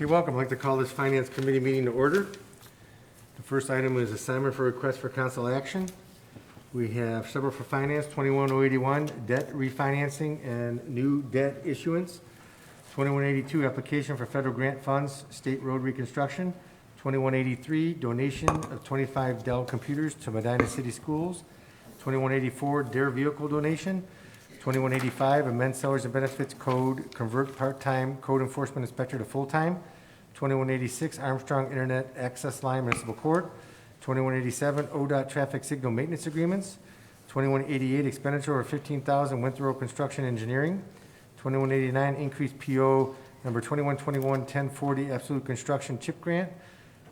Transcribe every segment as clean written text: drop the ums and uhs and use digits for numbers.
Okay, welcome. I'd like to call this Finance Committee meeting to order. The first item is assignment for request for council action. We have several for finance, 21081, debt refinancing and new debt issuance. 2182, application for federal grant funds, state road reconstruction. 2183, donation of 25 Dell computers to Medina City Schools. 2184, Dare vehicle donation. 2185, amend salaries and benefits code, convert part-time code enforcement inspector to full-time. 2186, Armstrong Internet Access Line Municipal Court. 2187, Odot traffic signal maintenance agreements. 2188, expenditure of $15,000, Winthrop Construction Engineering. 2189, increased PO number 2121-1040, Absolute Construction Chip Grant.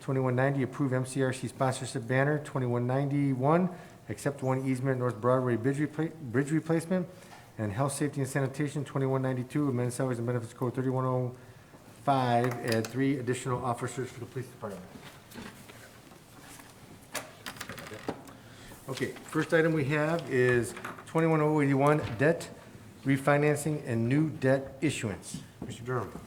2190, approve MCRC sponsorship banner. 2191, accept one easement North Broadway bridge replacement. And health, safety, and sanitation, 2192, amend salaries and benefits code 3105, add 3 additional officers for the police department. Okay, first item we have is 21081, debt refinancing and new debt issuance. Mr. Durham.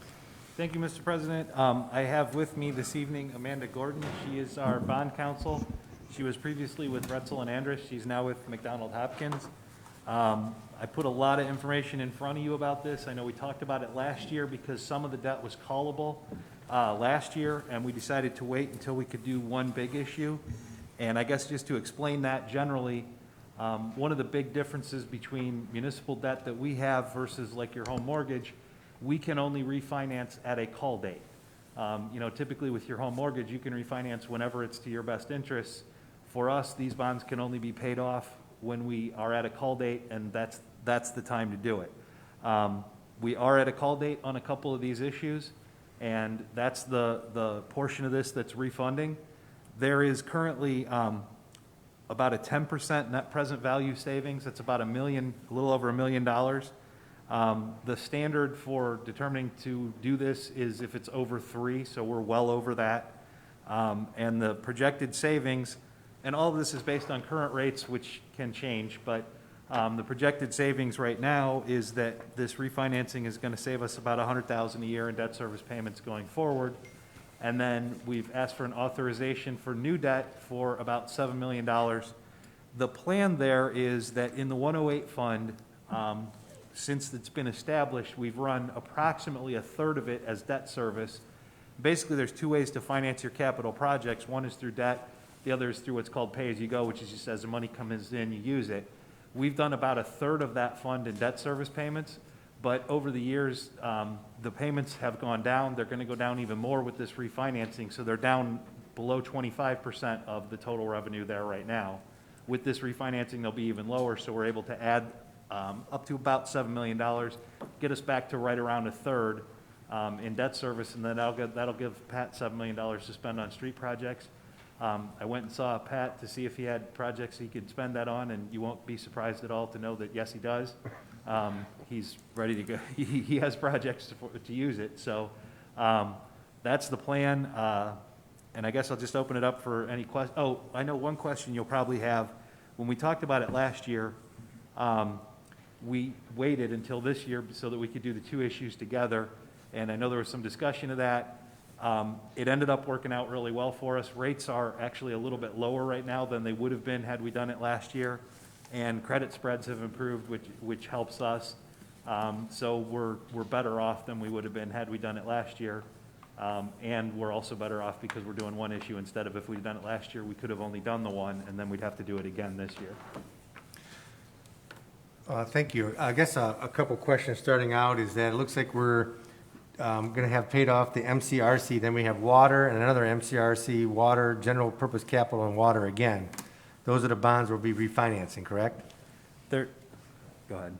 Thank you, Mr. President. I have with me this evening Amanda Gordon. She is our bond counsel. She was previously with Retzel and Andrus. She's now with McDonald Hopkins. I put a lot of information in front of you about this. I know we talked about it last year because some of the debt was callable last year, and we decided to wait until we could do one big issue. And I guess just to explain that generally, one of the big differences between municipal debt that we have versus like your home mortgage, we can only refinance at a call date. Typically with your home mortgage, you can refinance whenever it's to your best interests. For us, these bonds can only be paid off when we are at a call date, and that's the time to do it. We are at a call date on a couple of these issues, and that's the portion of this that's refunding. There is currently about a 10% net present value savings. That's about a little over $1 million. The standard for determining to do this is if it's over 3, so we're well over that. And the projected savings, and all of this is based on current rates, which can change, but the projected savings right now is that this refinancing is going to save us about $100,000 a year in debt service payments going forward. And then we've asked for an authorization for new debt for about $7 million. The plan there is that in the 108 fund, since it's been established, we've run approximately a third of it as debt service. Basically, there's 2 ways to finance your capital projects. One is through debt. The other is through what's called pay-as-you-go, which is just as the money comes in, you use it. We've done about a third of that fund in debt service payments, but over the years, the payments have gone down. They're going to go down even more with this refinancing, so they're down below 25% of the total revenue there right now. With this refinancing, they'll be even lower, so we're able to add up to about $7 million, get us back to right around a third in debt service, and then that'll give Pat $7 million to spend on street projects. I went and saw Pat to see if he had projects he could spend that on, and you won't be surprised at all to know that yes, he does. He's ready to go. He has projects to use it. So that's the plan. And I guess I'll just open it up for any questions. Oh, I know one question you'll probably have. When we talked about it last year, we waited until this year so that we could do the 2 issues together. And I know there was some discussion of that. It ended up working out really well for us. Rates are actually a little bit lower right now than they would have been had we done it last year. And credit spreads have improved, which helps us. So we're better off than we would have been had we done it last year. And we're also better off because we're doing one issue instead of if we'd done it last year, we could have only done the one, and then we'd have to do it again this year. Thank you. I guess a couple questions starting out is that it looks like we're going to have paid off the MCRC, then we have water and another MCRC, water, general purpose capital, and water again. Those are the bonds we'll be refinancing, correct? Go ahead.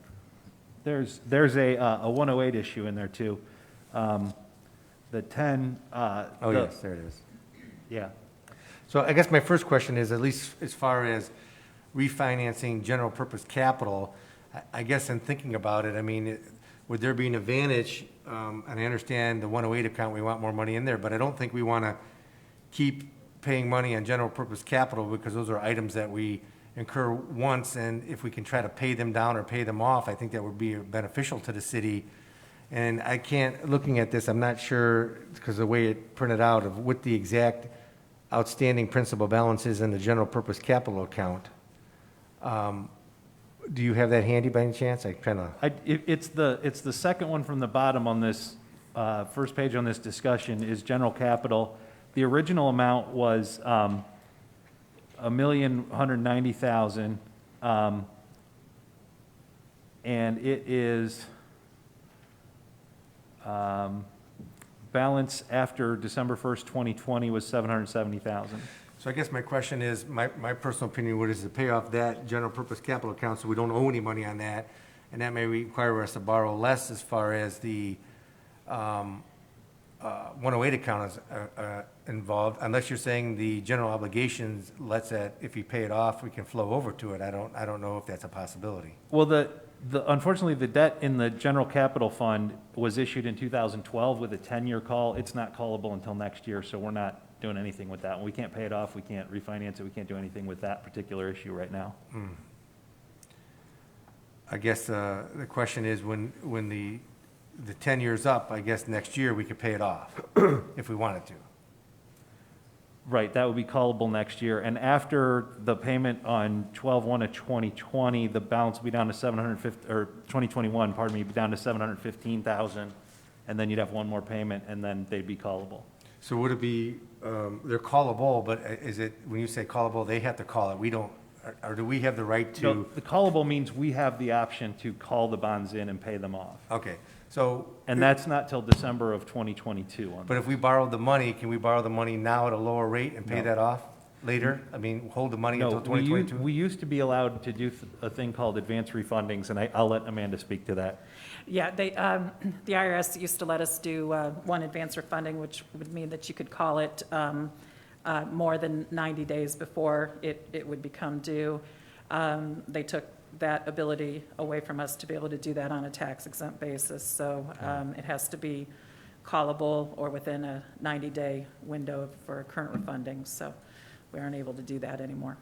There's a 108 issue in there too. The 10. Yes, there it is. Yeah. So I guess my first question is, at least as far as refinancing general purpose capital, I guess in thinking about it, I mean, would there be an advantage, and I understand the 108 account, we want more money in there, but I don't think we want to keep paying money on general purpose capital because those are items that we incur once, and if we can try to pay them down or pay them off, I think that would be beneficial to the city And I can't, looking at this, I'm not sure, because the way it printed out, of what the exact outstanding principal balance is in the general purpose capital account. Do you have that handy by any chance? I kind of, It's the second one from the bottom on this, first page on this discussion is general capital. The original amount was $1,190,000, and it is balance after December 1st, 2020 was $770,000. so I guess my question is, my personal opinion, what is to pay off that general purpose capital account so we don't owe any money on that, and that may require us to borrow less as far as the 108 account is involved, unless you're saying the general obligations lets that, if you pay it off, we can flow over to it. I don't know if that's a possibility. Well, unfortunately, the debt in the general capital fund was issued in 2012 with a 10-year call. It's not callable until next year, so we're not doing anything with that. We can't pay it off, we can't refinance it, we can't do anything with that particular issue right now. I guess the question is, when the 10 years up, I guess next year we could pay it off if we wanted to. Right, that would be callable next year. And after the payment on 12/1 of 2020, the balance would be down to 750, or 2021, pardon me, be down to 715,000, and then you'd have one more payment, and then they'd be callable. So would it be, they're callable, but is it, when you say callable, they have to call it, we don't, or do we have the right to? No, the callable means we have the option to call the bonds in and pay them off. Okay, so. And that's not till December of 2022. But if we borrowed the money, can we borrow the money now at a lower rate and pay No. that off later? I mean, hold the money No, until 2022? we used to be allowed to do a thing called advance refundings, and I'll let Amanda speak to that. Yeah, the IRS used to let us do one advance refunding, which would mean that you could call it more than 90 days before it would become due. They took that ability away from us to be able to do that on a tax-exempt basis. So it has to be callable or within a 90-day window for current refunding. So we aren't able to do that anymore.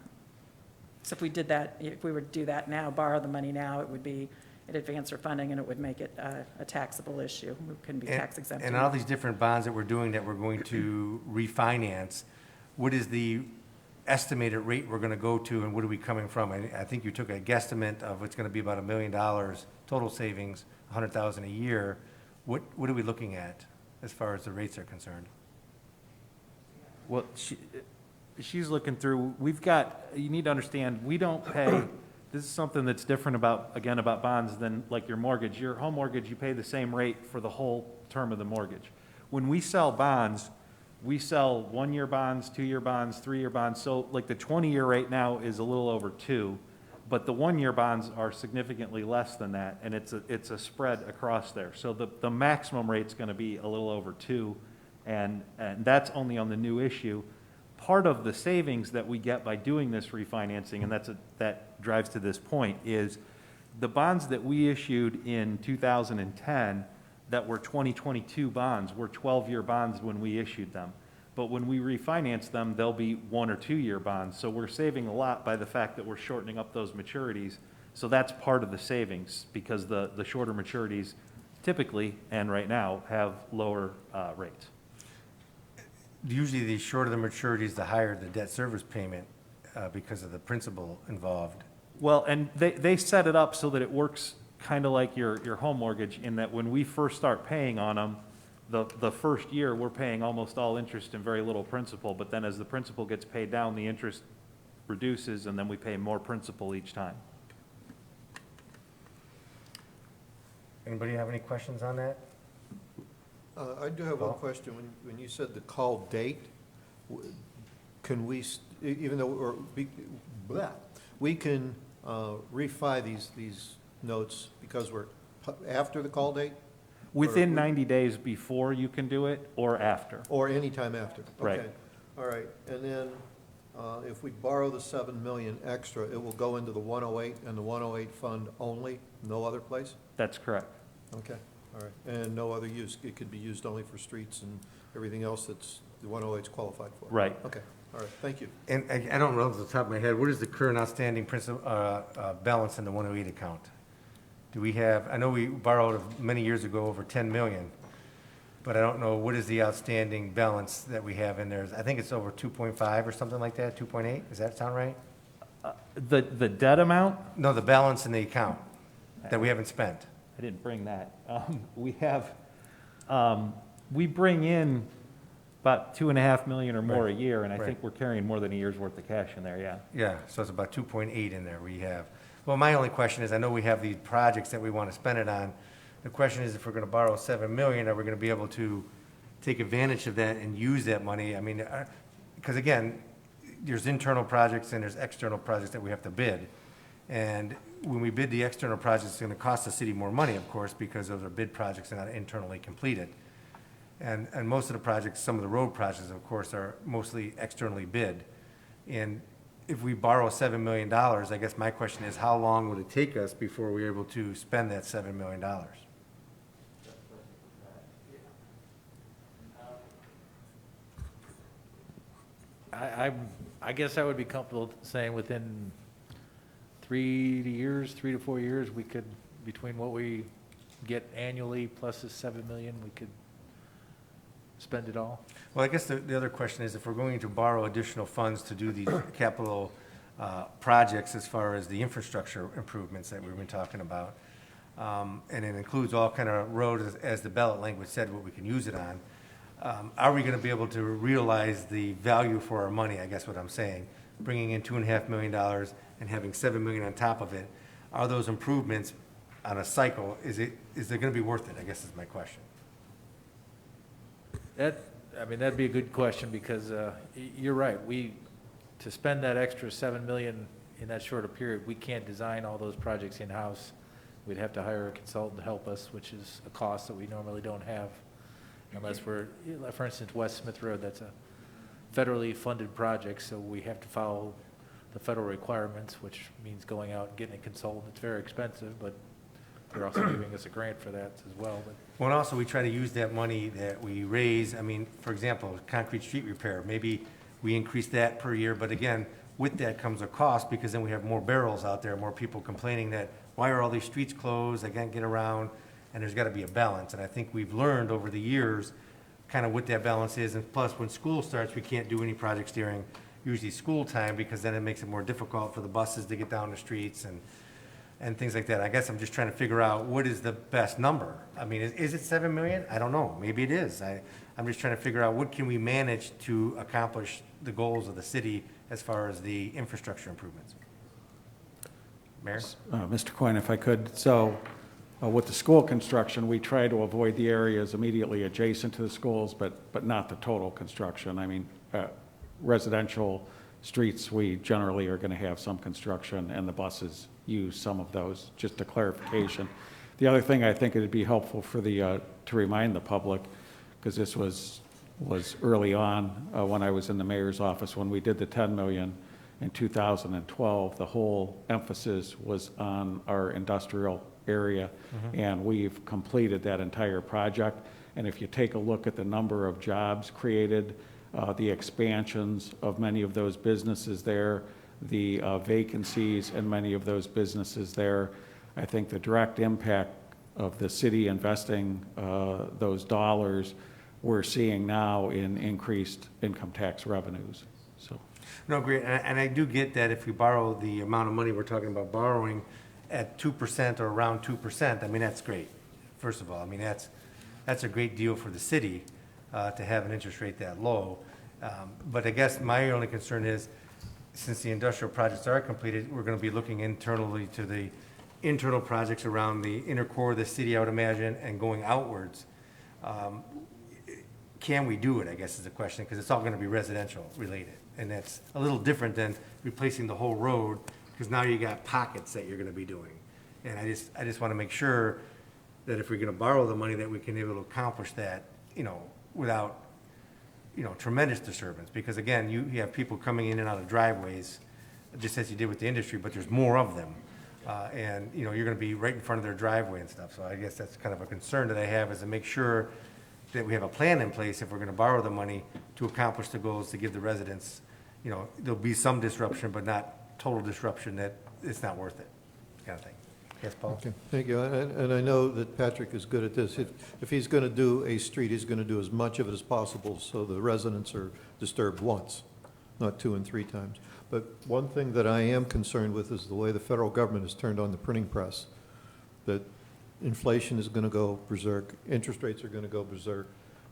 So if we did that, if we were to do that now, borrow the money now, it would be an advance refunding, and it would make it a taxable issue. We couldn't be tax exempt. And all these different bonds that we're doing that we're going to refinance, what is the estimated rate we're going to go to, and what are we coming from? I think you took a guesstimate of it's going to be about $1 million total savings, $100,000 a year. What are we looking at as far as the rates are concerned? Well, she's looking through, you need to understand, we don't pay, this is something that's different about bonds than like your mortgage. Your home mortgage, you pay the same rate for the whole term of the mortgage. When we sell bonds, we sell 1-year bonds, 2-year bonds, 3-year bonds. So like the 20-year rate now is a little over 2, but the 1-year bonds are significantly less than that, and it's a spread across there. So the maximum rate's going to be a little over 2, and that's only on the new issue. Part of the savings that we get by doing this refinancing, and that drives to this point, is the bonds that we issued in 2010 that were 2022 bonds were 12-year bonds when we issued them. But when we refinance them, they'll be 1 or 2-year bonds. So we're saving a lot by the fact that we're shortening up those maturities. So that's part of the savings, because the shorter maturities typically, and right now, have lower rates. Usually the shorter the maturities, the higher the debt service payment because of the principal involved. Well, and they set it up so that it works kind of like your home mortgage, in that when we first start paying on them, the first year we're paying almost all interest and very little principal, but then as the principal gets paid down, the interest reduces, and then we pay more principal each time. Anybody have any questions on that? I do have one question. When you said the call date, can we, even though we can refi these notes because we're after the call date? Within 90 days before you can do it, or after. Or any time after? Right. Okay. All right. And then if we borrow the $7 million extra, it will go into the 108 and the 108 fund only, no other place? That's correct. Okay. All right. And no other use? It could be used only for streets and everything else that's the 108's qualified for? Right. Okay. All right. Thank you. And I don't know off the top of my head, what is the current outstanding principal balance in the 108 account? Do we have, I know we borrowed many years ago over 10 million, but I don't know, what is the outstanding balance that we have in there? I think it's over 2.5 or something like that, 2.8, does that sound right? The debt amount, No, the balance in the account that we haven't spent. I didn't bring that. We bring in about 2.5 million or more a year, and I think Right. we're carrying more than a year's worth of cash in there, yeah. Yeah, so it's about 2.8 in there we have. Well, my only question is, I know we have these projects that we want to spend it on. The question is, if we're going to borrow 7 million, are we going to be able to take advantage of that and use that money? I mean, because again, there's internal projects and there's external projects that we have to bid. And when we bid the external projects, it's going to cost the city more money, of course, because those are bid projects and not internally completed. And most of the projects, some of the road projects, of course, are mostly externally bid. And if we borrow $7 million, I guess my question is, how long would it take us before we're able to spend that $7 million? I guess I would be comfortable saying within 3 to 4 years, we could, between what we get annually plus the 7 million, we could spend it all. Well, I guess the other question is, if we're going to borrow additional funds to do these capital projects as far as the infrastructure improvements that we've been talking about, and it includes all kind of roads, as the ballot language said, what we can use it on, are we going to be able to realize the value for our money, I guess what I'm saying? Bringing in $2.5 million and having 7 million on top of it, are those improvements on a cycle, is it going to be worth it, I guess is my question. That'd be a good question, because you're right, to spend that extra 7 million in that short a period, we can't design all those projects in-house. We'd have to hire a consultant to help us, which is a cost that we normally don't have unless we're, for instance, West Smith Road, that's a federally funded project, so we have to follow the federal requirements, which means going out and getting a consultant. It's very expensive, but they're also giving us a grant for that as well. But Well, and also, we try to use that money that we raise, I mean, for example, concrete street repair, maybe we increase that per year, but again, with that comes a cost, because then we have more barrels out there, more people complaining that, why are all these streets closed, I can't get around, and there's gotta be a balance, and I think we've learned over the years kind of what that balance is, and plus, when school starts, we can't do any projects during usually school time, because then it makes it more difficult for the buses to get down the streets and things like that. I guess I'm just trying to figure out what is the best number. I mean, is it 7 million? I don't know. Maybe it is. I'm just trying to figure out what can we manage to accomplish the goals of the city as far as the infrastructure improvements. Mayor? Mr. Coyne, if I could, so with the school construction, we try to avoid the areas immediately adjacent to the schools, but not the total construction. I mean, residential streets, we generally are going to have some construction, and the buses use some of those, just a clarification. The other thing I think it'd be helpful for to remind the public, because this was early on when I was in the mayor's office, when we did the 10 million in 2012, the whole emphasis was on our industrial area, and we've completed that entire project. And if you take a look at the number of jobs created, the expansions of many of those businesses there, the vacancies in many of those businesses there, I think the direct impact of the city investing those dollars we're seeing now in increased income tax revenues. So, No, great, and I do get that if we borrow the amount of money we're talking about borrowing at 2% or around 2%, I mean, that's great, first of all. I mean, that's a great deal for the city to have an interest rate that low. But I guess my only concern is, since the industrial projects are completed, we're going to be looking internally to the internal projects around the inner core of the city, I would imagine, and going outwards. Can we do it, I guess is the question, because it's all going to be residential related. And that's a little different than replacing the whole road, because now you got pockets that you're going to be doing. And I just want to make sure that if we're going to borrow the money, that we can be able to accomplish that, without, tremendous disturbance. Because again, you have people coming in and out of driveways, just as you did with the industry, but there's more of them. And, you're going to be right in front of their driveway and stuff. So I guess that's kind of a concern that I have, is to make sure that we have a plan in place if we're going to borrow the money to accomplish the goals, to give the residents, there'll be some disruption, but not total disruption that it's not worth it, kind of thing. Yes, Paul? Okay, thank you. And I know that Patrick is good at this. If he's going to do a street, he's going to do as much of it as possible so the residents are disturbed once, not 2 and 3 times. But one thing that I am concerned with is the way the federal government has turned on the printing press, that inflation is going to go berserk, interest rates are going to go berserk.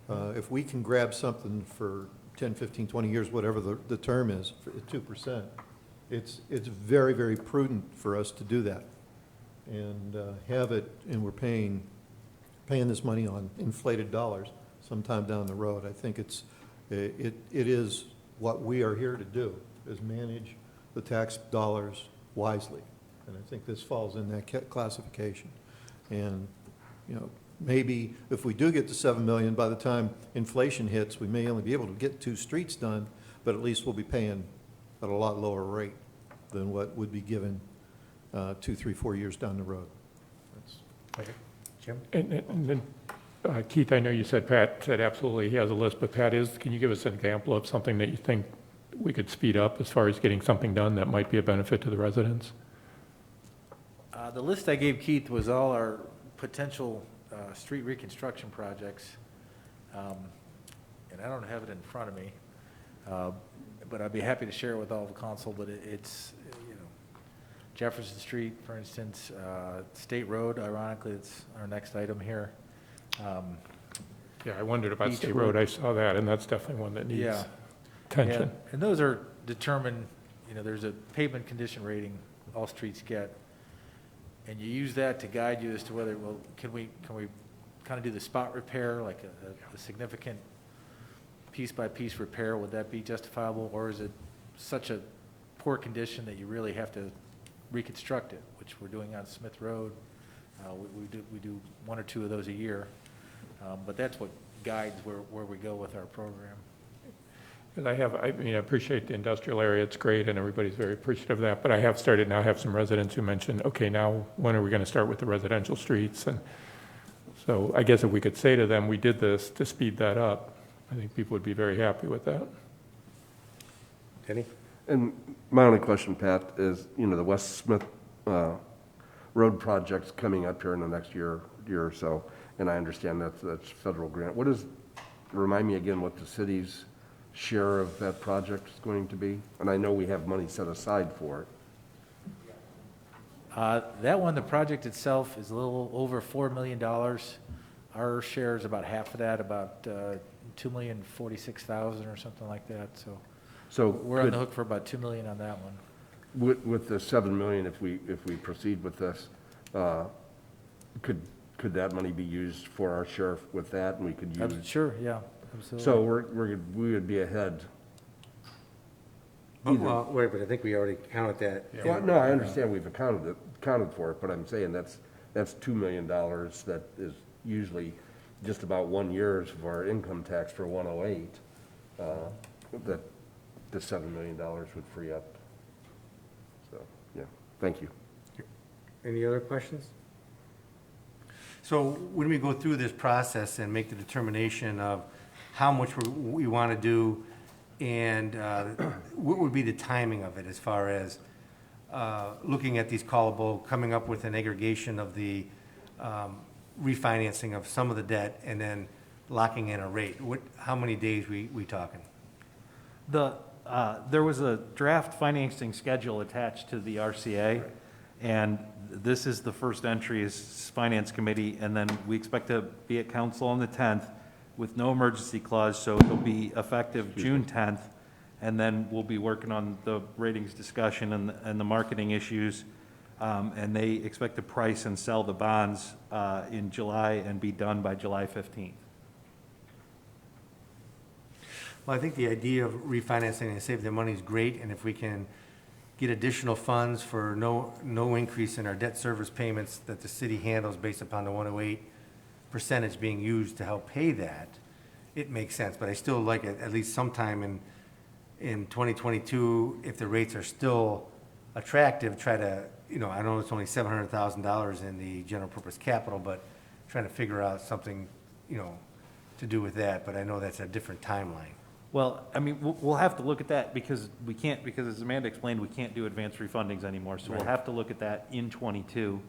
If we can grab something for 10, 15, 20 years, whatever the term is, for 2%, it's very, very prudent for us to do that and have it, and we're paying this money on inflated dollars sometime down the road. I think it is what we are here to do, is manage the tax dollars wisely. And I think this falls in that classification. And, you know, maybe if we do get to 7 million, by the time inflation hits, we may only be able to get 2 streets done, but at least we'll be paying at a lot lower rate than what would be given 2, 3, 4 years down the road. Okay. Jim? And then, Keith, I know you said, Pat said absolutely he has a list, but Pat, can you give us an example of something that you think we could speed up as far as getting something done that might be a benefit to the residents? The list I gave Keith was all our potential street reconstruction projects. And I don't have it in front of me, but I'd be happy to share it with all the council, but it's, you know, Jefferson Street, for instance, State Road, ironically, it's our next item here. Yeah, I wondered about Beach State Road. Road. I saw that, and that's definitely one that needs Yeah. attention. Yeah, and those are determined, you know, there's a pavement condition rating all streets get. And you use that to guide you as to whether, well, can we kind of do the spot repair, like a significant piece-by-piece repair? Would that be justifiable? Or is it such a poor condition that you really have to reconstruct it, which we're doing on Smith Road? We do 1 or 2 of those a year. But that's what guides where we go with our program. And I appreciate the industrial area, it's great, and everybody's very appreciative of that, but I have started now have some residents who mentioned, okay, now when are we going to start with the residential streets? And so I guess if we could say to them, we did this to speed that up, I think people would be very happy with that. Denny? And my only question, Pat, is, you know, the West Smith Road project's coming up here in the next year or so, and I understand that's federal grant. Remind me again what the city's share of that project is going to be? And I know we have money set aside for it. That one, the project itself is a little over $4 million. Our share is about half of that, about $2,046,000 or something like that. So we're on the hook for about $2 million on that one. With the 7 million, if we proceed with this, could that money be used for our share with that, and we could use? Sure, yeah, absolutely. So we would be ahead. Well, wait, but I think we already counted that. Well, no, I understand we've accounted for it, but I'm saying that's $2 million that is usually just about 1 year's of our income tax for 108, that the $7 million would free up. So, yeah, thank you. Any other questions? So when we go through this process and make the determination of how much we want to do and what would be the timing of it as far as looking at these callable, coming up with an aggregation of the refinancing of some of the debt and then locking in a rate? How many days we talking? There was a draft financing schedule attached to the RCA, and this is the first entry is Finance Committee, and then we expect to be at council on the 10th with no emergency clause, so it'll be effective June 10th, and then we'll be working on the ratings discussion and the marketing issues, and they expect to price and sell the bonds in July and be done by July 15th. Well, I think the idea of refinancing and save the money is great, and if we can get additional funds for no increase in our debt service payments that the city handles based upon the 108 percentage being used to help pay that, it makes sense. But I still like it at least sometime in 2022, if the rates are still attractive, try to, I know it's only $700,000 in the general purpose capital, but trying to figure out something, to do with that. But I know that's a different timeline. Well, I mean, we'll have to look at that because because as Amanda explained, we can't do advanced refundings anymore. So we'll have to look at that in '22.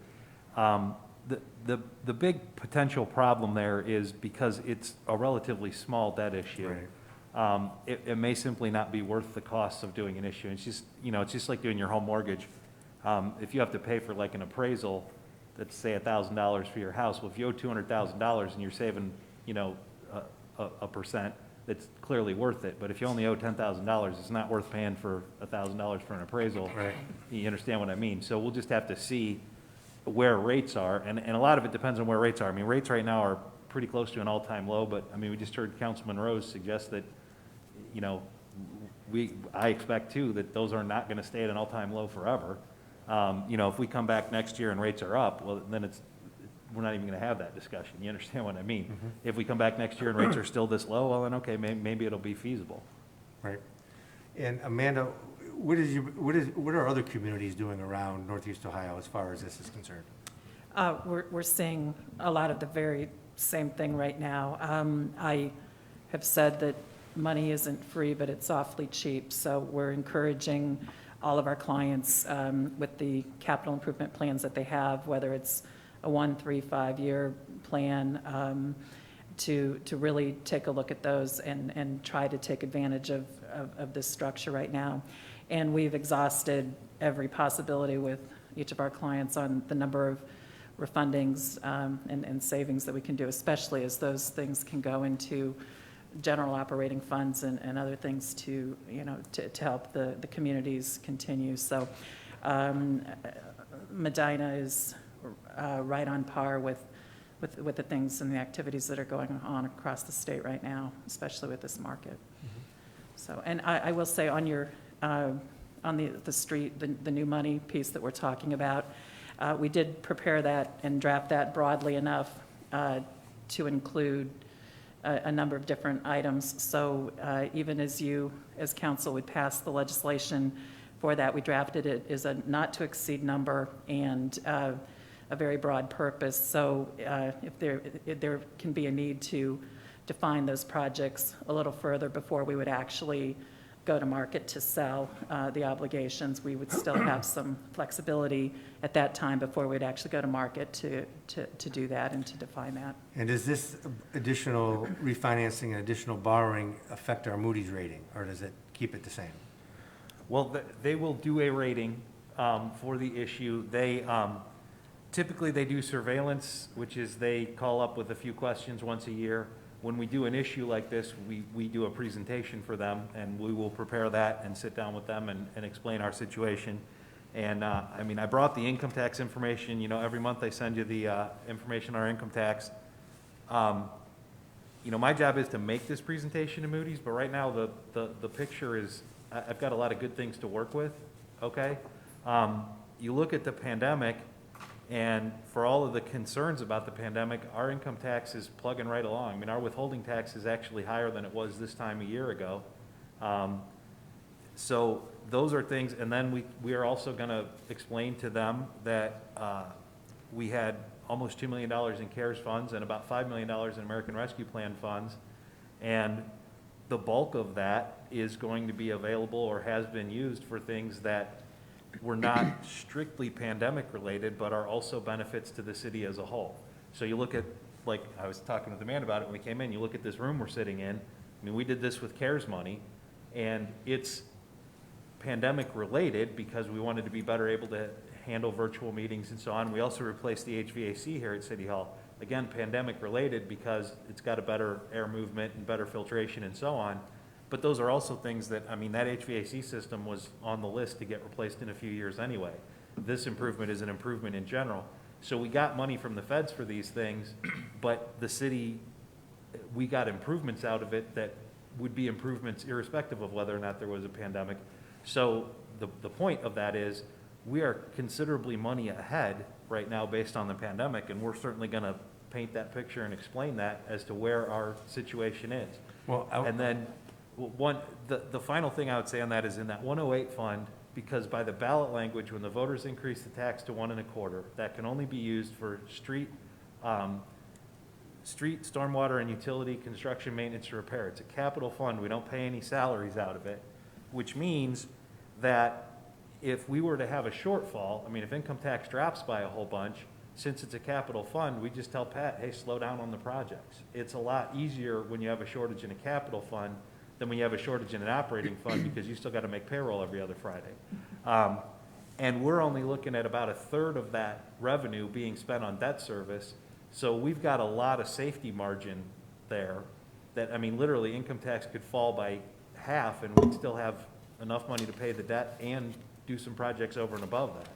The big potential problem there is because it's a relatively small debt issue. Right. It may simply not be worth the cost of doing an issue. It's just, it's just like doing your home mortgage. If you have to pay for like an appraisal, that's say $1,000 for your house, well, if you owe $200,000 and you're saving, a percent, it's clearly worth it. But if you only owe $10,000, it's not worth paying for $1,000 for an appraisal. Right. You understand what I mean? So we'll just have to see where rates are, and a lot of it depends on where rates are. I mean, rates right now are pretty close to an all-time low, but, I mean, we just heard Councilman Rose suggest that, I expect too, that those are not gonna stay at an all-time low forever. If we come back next year and rates are up, well, then we're not even gonna have that discussion. You understand what I mean? If we come back next year and rates are still this low, well, then, okay, maybe it'll be feasible. Right. And Amanda, what are other communities doing around Northeast Ohio as far as this is concerned? We're seeing a lot of the very same thing right now. I have said that money isn't free, but it's awfully cheap. So we're encouraging all of our clients with the capital improvement plans that they have, whether it's a 1, 3, 5-year plan, to really take a look at those and try to take advantage of this structure right now. And we've exhausted every possibility with each of our clients on the number of refundings and savings that we can do, especially as those things can go into general operating funds and other things to help the communities continue. So Medina is right on par with the things and the activities that are going on across the state right now, especially with this market. So, and I will say on your, on the street, the new money piece that we're talking about, we did prepare that and draft that broadly enough to include a number of different items. So even as council would pass the legislation for that, we drafted it as a not to exceed number and a very broad purpose. So if there can be a need to define those projects a little further before we would actually go to market to sell the obligations, we would still have some flexibility at that time before we'd actually go to market to do that and to define that. And does this additional refinancing and additional borrowing affect our Moody's rating, or does it keep it the same? Well, they will do a rating for the issue. They typically they do surveillance, which is they call up with a few questions once a year. When we do an issue like this, we do a presentation for them, and we will prepare that and sit down with them and explain our situation. And I mean, I brought the income tax information. Every month I send you the information on our income tax. My job is to make this presentation to Moody's, but right now the picture is, I've got a lot of good things to work with, okay? You look at the pandemic, and for all of the concerns about the pandemic, our income tax is plugging right along. I mean, our withholding tax is actually higher than it was this time a year ago. So those are things, and then we are also gonna explain to them that we had almost $2 million in CARES funds and about $5 million in American Rescue Plan funds. And the bulk of that is going to be available or has been used for things that were not strictly pandemic related, but are also benefits to the city as a whole. So you look at, like I was talking with the man about it when we came in, you look at this room we're sitting in. I mean, we did this with CARES money, and it's pandemic related because we wanted to be better able to handle virtual meetings and so on. We also replaced the HVAC here at City Hall. Again, pandemic related because it's got a better air movement and better filtration and so on. But those are also things that, I mean, that HVAC system was on the list to get replaced in a few years anyway. This improvement is an improvement in general. So we got money from the feds for these things, but the city, we got improvements out of it that would be improvements irrespective of whether or not there was a pandemic. So the point of that is we are considerably money ahead right now based on the pandemic, and we're certainly going to paint that picture and explain that as to where our situation is. Well, And then the final thing I would say on that is in that 108 fund, because by the ballot language, when the voters increase the tax to 1 1/4, that can only be used for street, stormwater and utility construction, maintenance, and repair. It's a capital fund. We don't pay any salaries out of it, which means that if we were to have a shortfall, I mean, if income tax drops by a whole bunch, since it's a capital fund, we just tell Pat, hey, slow down on the projects. It's a lot easier when you have a shortage in a capital fund than when you have a shortage in an operating fund, because you still got to make payroll every other Friday. And we're only looking at about a third of that revenue being spent on debt service. So we've got a lot of safety margin there that, I mean, literally income tax could fall by half and we'd still have enough money to pay the debt and do some projects over and above that.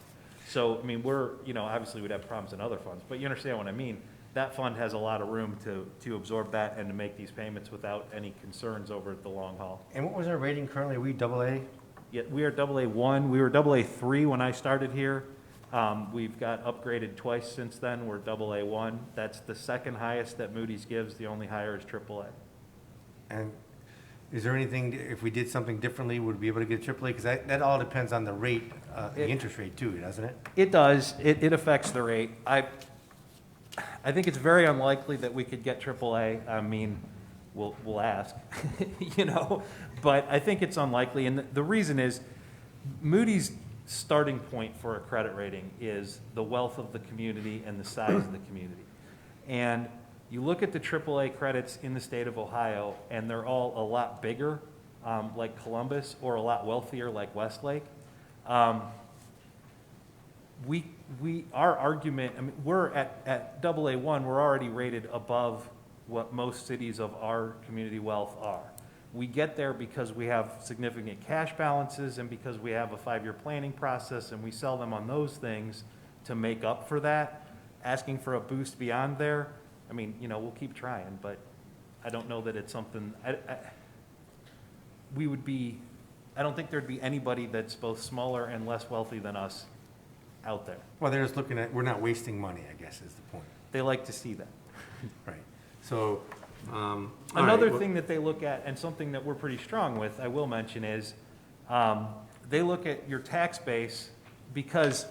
So, I mean, we're, you know, obviously we'd have problems in other funds, but you understand what I mean. That fund has a lot of room to absorb that and to make these payments without any concerns over the long haul. And what was our rating currently? Are we AA? Yeah, we are AA1. We were AA3 when I started here. We've got upgraded twice since then. We're AA1. That's the second highest that Moody's gives. The only higher is AAA. And is there anything, if we did something differently, would we be able to get AAA? Because that all depends on the rate, the interest rate too, doesn't it? It does. It affects the rate. I think it's very unlikely that we could get AAA. I mean, we'll ask, you know, but I think it's unlikely. And the reason is Moody's starting point for a credit rating is the wealth of the community and the size of the community. And you look at the AAA credits in the state of Ohio, and they're all a lot bigger, like Columbus, or a lot wealthier, like Westlake. Our argument, I mean, we're at AA1, we're already rated above what most cities of our community wealth are. We get there because we have significant cash balances and because we have a 5-year planning process, and we sell them on those things to make up for that. Asking for a boost beyond there, I mean, you know, we'll keep trying, but I don't know that it's something, I don't think there'd be anybody that's both smaller and less wealthy than us out there. Well, they're just looking at, we're not wasting money, I guess is the point. They like to see that. Right. So, all Another right, well- thing that they look at, and something that we're pretty strong with, I will mention, is they look at your tax base because,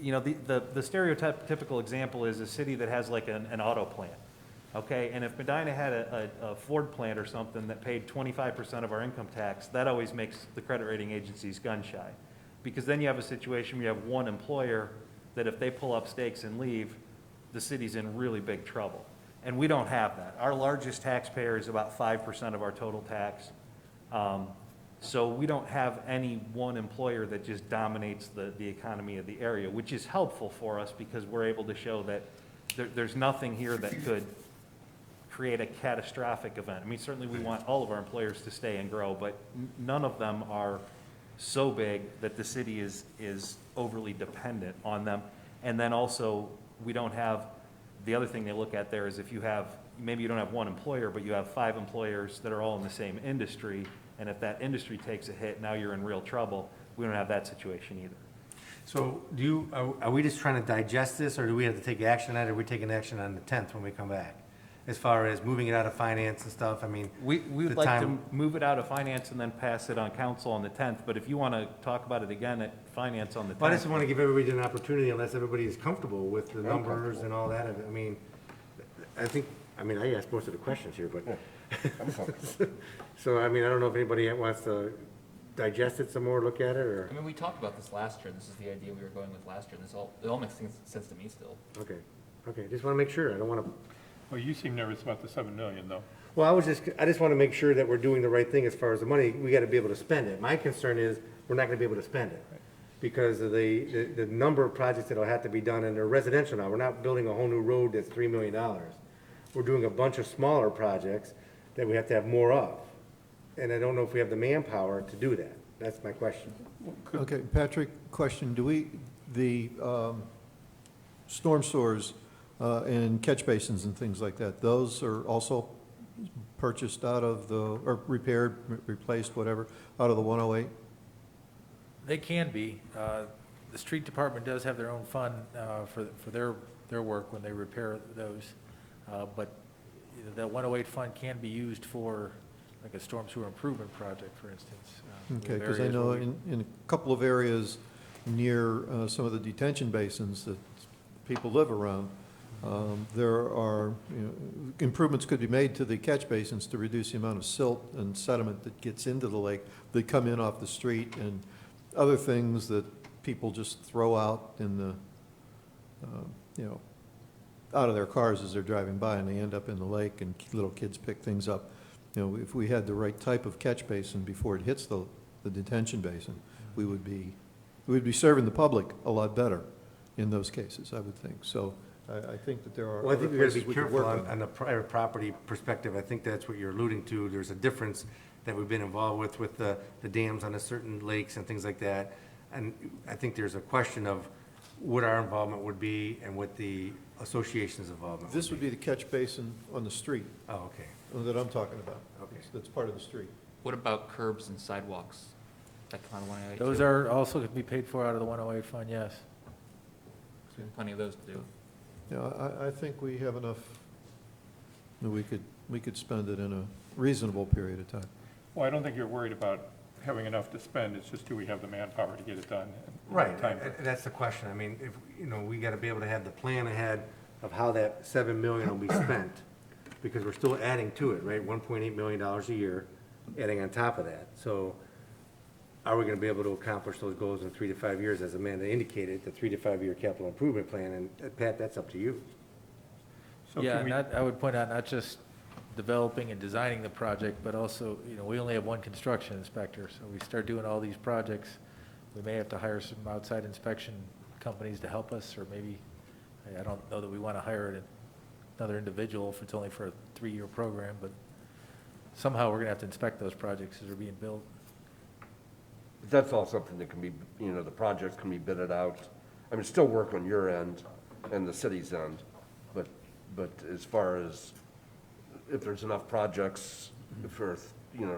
you know, the stereotypical example is a city that has like an auto plant, okay? And if Medina had a Ford plant or something that paid 25% of our income tax, that always makes the credit rating agencies gun shy. Because then you have a situation where you have one employer that if they pull up stakes and leave, the city's in really big trouble. And we don't have that. Our largest taxpayer is about 5% of our total tax. So we don't have any one employer that just dominates the economy of the area, which is helpful for us because we're able to show that there's nothing here that could create a catastrophic event. I mean, certainly we want all of our employers to stay and grow, but none of them are so big that the city is overly dependent on them. And then also, we don't have, the other thing they look at there is if you have, maybe you don't have one employer, but you have 5 employers that are all in the same industry, and if that industry takes a hit, now you're in real trouble. We don't have that situation either. So are we just trying to digest this, or do we have to take action on it, or are we taking action on the 10th when we come back? As far as moving it out of finance and stuff, I mean. We would the like to time- move it out of finance and then pass it on council on the 10th, but if you want to talk about it again at finance on the 10th. Well, I just want to give everybody an opportunity unless everybody is comfortable with the numbers and all that. I mean, I asked most of the questions here, but. So, I mean, I don't know if anybody wants to digest it some more, look at it, or, I mean, we talked about this last year. This is the idea we were going with last year. It all makes sense to me still. okay, just want to make sure. I don't want to. Well, you seem nervous about the 7 million, though. Well, I just want to make sure that we're doing the right thing as far as the money. We got to be able to spend it. My concern is we're not going to be able to spend it because of the number of projects that'll have to be done, and they're residential now. We're not building a whole new road that's $3 million. We're doing a bunch of smaller projects that we have to have more of. And I don't know if we have the manpower to do that. That's my question. Okay, Patrick, question, the storm sewers and catch basins and things like that, those are also purchased out of or repaired, replaced, whatever, out of the 108? They can be. The street department does have their own fund for their work when they repair those. But the 108 fund can be used for like a storm sewer improvement project, for instance. Okay, because I know in a couple of areas near some of the detention basins that people live around, there are, improvements could be made to the catch basins to reduce the amount of silt and sediment that gets into the lake that come in off the street, and other things that people just throw out in you know, out of their cars as they're driving by, and they end up in the lake, and little kids pick things up. You know, if we had the right type of catch basin before it hits the detention basin, we would be serving the public a lot better in those cases, I would think. So I think that there are Well, I other think we gotta places be we could careful work on the private property perspective. I think that's what you're alluding to. There's a difference that we've been involved with the dams on a certain lakes and things like that. And I think there's a question of what our involvement would be and what the association's involvement This would be the catch basin on the street Oh, okay. that I'm talking about. Okay. That's part of the street. What about curbs and sidewalks? That come out of 108 Those too? are also going to be paid for out of the 108 fund, yes. Plenty of those to do. Yeah, I think we have enough, that we could spend it in a reasonable period of time. Well, I don't think you're worried about having enough to spend, it's just do we have the manpower to get it done? in Right, time? that's the question. I mean, if, we gotta be able to have the plan ahead of how that $7 million will be spent, because we're still adding to it, right? $1.8 million a year, adding on top of that. So are we gonna be able to accomplish those goals in 3 to 5 years, as Amanda indicated, the 3 to 5 year capital improvement plan? And Pat, that's up to you. So Yeah, can we- I would point out, not just developing and designing the project, but also, we only have one construction inspector, so we start doing all these projects, we may have to hire some outside inspection companies to help us, or maybe, I don't know that we want to hire another individual if it's only for a 3-year program, but somehow we're going to have to inspect those projects as they're being built. That's all something that can be, the projects can be bidded out. I mean, still work on your end and the city's end, but as far as if there's enough projects for,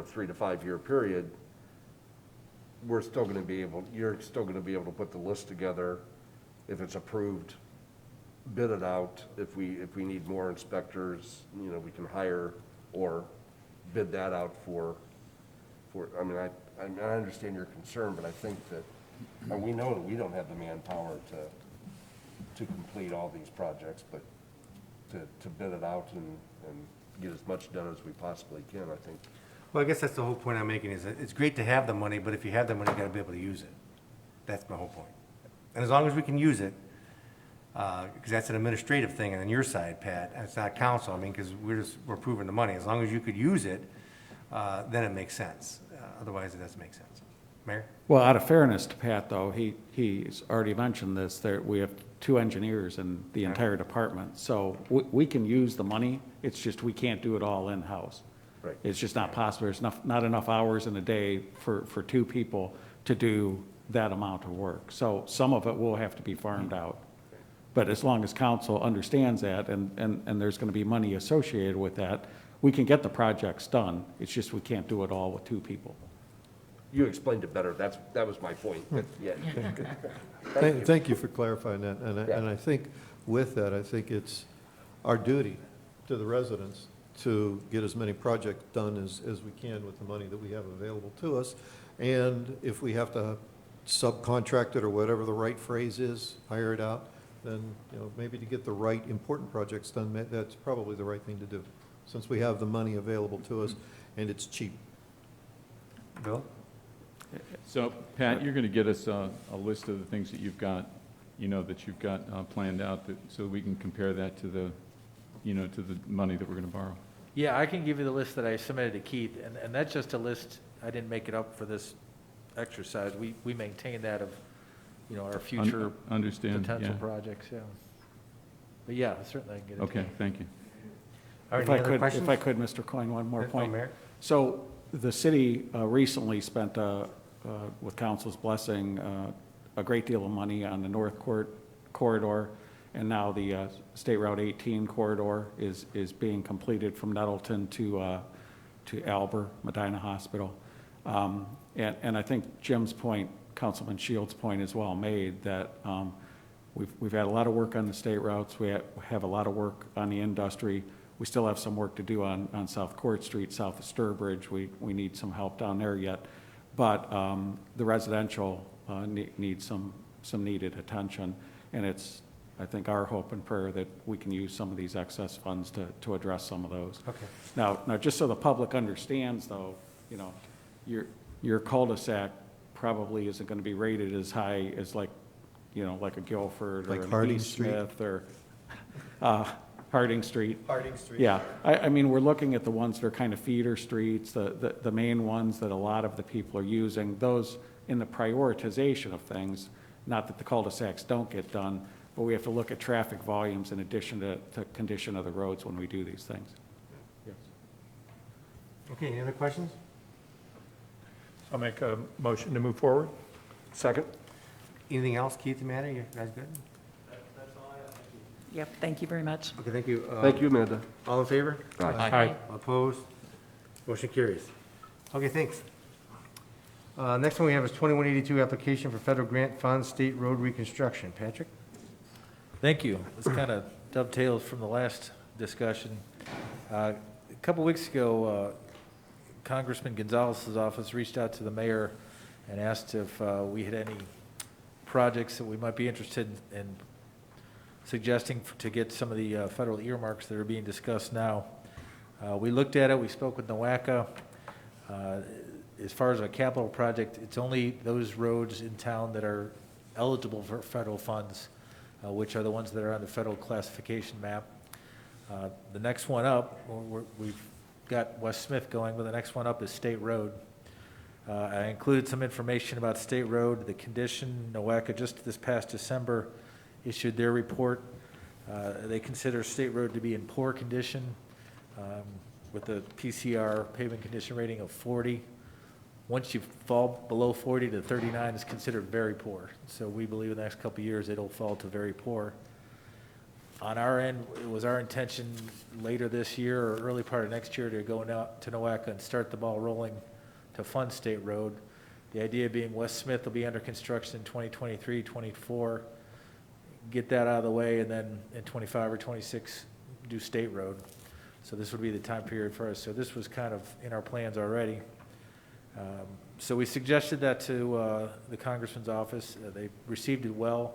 3 to 5 year period, you're still gonna be able to put the list together. If it's approved, bid it out. If we need more inspectors, we can hire or bid that out I mean, I understand your concern, but I think that, and we know that we don't have the manpower to complete all these projects, but to bid it out and get as much done as we possibly can, I think. Well, I guess that's the whole point I'm making, is that it's great to have the money, but if you have the money, you gotta be able to use it. That's my whole point. And as long as we can use it, because that's an administrative thing on your side, Pat, and it's not council, I mean, because we're approving the money. As long as you could use it, then it makes sense. Otherwise, it doesn't make sense. Mayor? Well, out of fairness to Pat, though, he's already mentioned this, that we have 2 engineers in the entire department. So we can use the money, it's just we can't do it all in-house. Right. It's just not possible, there's not enough hours in a day for 2 people to do that amount of work. So some of it will have to be farmed out. But as long as council understands that, and there's gonna be money associated with that, we can get the projects done, it's just we can't do it all with 2 people. You explained it better, that was my point, but, yeah. Thank you for clarifying that, and I think with that, I think it's our duty to the residents to get as many projects done as we can with the money that we have available to us. And if we have to subcontract it, or whatever the right phrase is, hire it out, then, maybe to get the right important projects done, that's probably the right thing to do, since we have the money available to us and it's cheap. Bill? So, Pat, you're going to get us a list of the things that you've got, planned out, so we can compare that to the, to the money that we're going to borrow. Yeah, I can give you the list that I submitted to Keith, and that's just a list, I didn't make it up for this exercise. We maintain that of, our future Understand, potential yeah. projects, yeah. But yeah, certainly I can get it to Okay, you. thank you. All right, If any I other could, questions? if I could, Mr. Coyne, one more Yes, point. Mayor? So the city recently spent, with council's blessing, a great deal of money on the North Corridor, and now the State Route 18 corridor is being completed from Nettleton to Alber, Medina Hospital. And I think Jim's point, Councilman Shields' point is well made, that we've had a lot of work on the state routes, we have a lot of work on the industry. We still have some work to do on South Court Street, south of Sturbridge. We need some help down there yet. But the residential needs some needed attention. And it's, I think, our hope and prayer that we can use some of these excess funds to address some of those. Okay. Now, just so the public understands, though, your cul-de-sac probably isn't going to be rated as high as like you know, like a Guilford or Like an Harding Street? Easement or Harding Street. Harding Street. Yeah, I mean, we're looking at the ones that are kind of feeder streets, the main ones that a lot of the people are using, those in the prioritization of things, not that the cul-de-sacs don't get done, but we have to look at traffic volumes in addition to condition of the roads when we do these things. Okay, any other questions? I'll make a motion to move forward. Second? Anything else, Keith, the matter? You guys good? Yep, thank you very much. Okay, thank you. Thank you, Amanda. All in favor? Aye. Opposed? Motion carries. Okay, thanks. Next one we have is 2182, application for federal grant funds, state road reconstruction. Patrick? Thank you. This kind of dovetails from the last discussion. A couple weeks ago, Congressman Gonzalez's office reached out to the mayor and asked if we had any projects that we might be interested in suggesting to get some of the federal earmarks that are being discussed now. We looked at it, we spoke with NOACA. As far as a capital project, it's only those roads in town that are eligible for federal funds, which are the ones that are on the federal classification map. The next one up, we've got West Smith going, but the next one up is State Road. I included some information about State Road, the condition. NOACA just this past December issued their report. They consider State Road to be in poor condition with a PCR pavement condition rating of 40. Once you fall below 40 to 39, it's considered very poor. So we believe in the next couple of years it'll fall to very poor. On our end, it was our intention later this year or early part of next year to go out to NOACA and start the ball rolling to fund State Road. The idea being West Smith will be under construction in 2023, 24, get that out of the way, and then in 25 or 26, do State Road. So this would be the time period for us. So this was kind of in our plans already. So we suggested that to the Congressman's office. They received it well.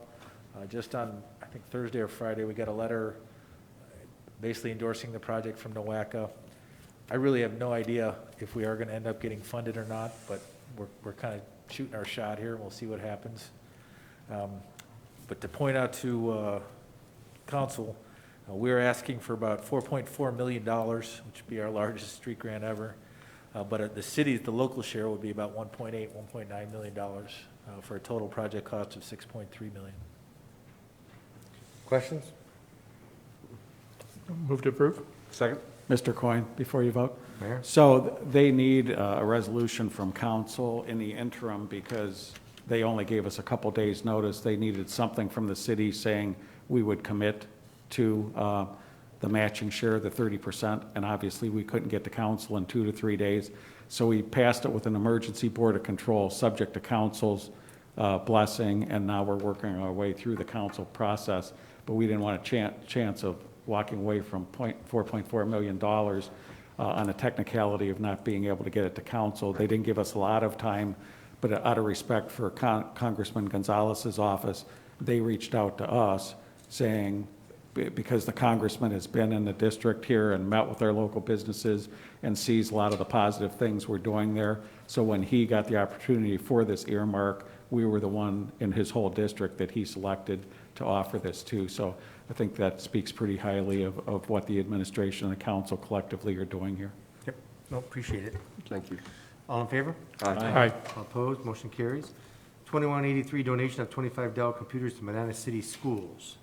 Just on, I think, Thursday or Friday, we got a letter basically endorsing the project from NOACA. I really have no idea if we are going to end up getting funded or not, but we're kind of shooting our shot here, and we'll see what happens. But to point out to council, we're asking for about $4.4 million, which would be our largest street grant ever. But the city, the local share would be about $1.8, $1.9 million for a total project cost of $6.3 million. Questions? Move to approve. Second? Mr. Coyne, before you vote? Mayor? So they need a resolution from council in the interim because they only gave us a couple days' notice. They needed something from the city saying we would commit to the matching share, the 30%, and obviously we couldn't get to council in 2 to 3 days. So we passed it with an emergency board of control, subject to council's blessing, and now we're working our way through the council process. But we didn't want a chance of walking away from $4.4 million on a technicality of not being able to get it to council. They didn't give us a lot of time, but out of respect for Congressman Gonzalez's office, they reached out to us saying, because the congressman has been in the district here and met with our local businesses and sees a lot of the positive things we're doing there. So when he got the opportunity for this earmark, we were the one in his whole district that he selected to offer this to. So I think that speaks pretty highly of what the administration and the council collectively are doing here. Yep, no, appreciate it. Thank you. All in favor? Aye. All opposed? Motion carries. 2183, donation of 25 Dell computers to Medina City Schools.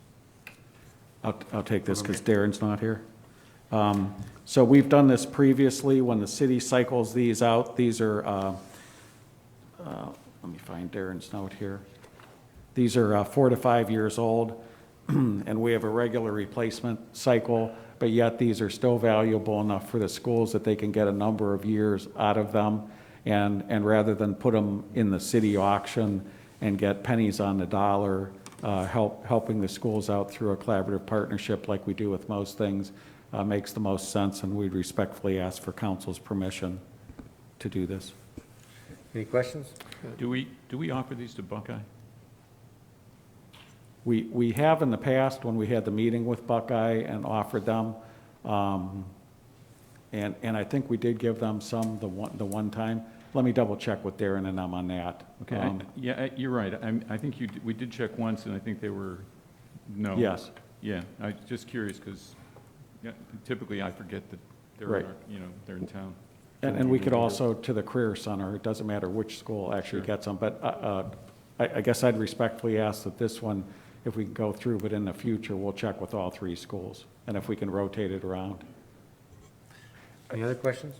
I'll take this because Darren's not here. So we've done this previously when the city cycles these out. These are, let me find Darren's note here. These are 4 to 5 years old, and we have a regular replacement cycle, but yet these are still valuable enough for the schools that they can get a number of years out of them. And rather than put them in the city auction and get pennies on the dollar, helping the schools out through a collaborative partnership like we do with most things makes the most sense, and we'd respectfully ask for council's permission to do this. Any questions? Do we offer these to Buckeye? We have in the past when we had the meeting with Buckeye and offered them. And I think we did give them some the one time. Let me double check with Darren and them on that. Okay, yeah, you're right. I think we did check once, and I think they were, no. Yes. Yeah, I was just curious, because typically I forget that they're, Right. they're in town. And we could also, to the Career Center, it doesn't matter which school actually Sure. gets them, but I guess I'd respectfully ask that this one, if we can go through, but in the future, we'll check with all 3 schools, and if we can rotate it around. Any other questions?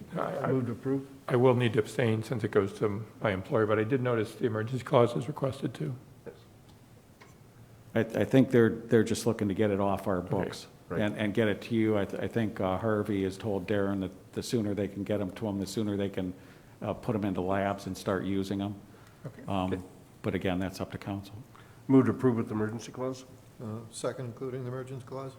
Move to approve? I will need to abstain since it goes to my employer, but I did notice the emergency clause is requested too. I think they're just looking to get it off our books right. and get it to you. I think Harvey has told Darren that the sooner they can get them to him, the sooner they can put them into labs and start using them. Okay. But again, that's up to council. Move to approve with the emergency clause? Second, including the emergency clause?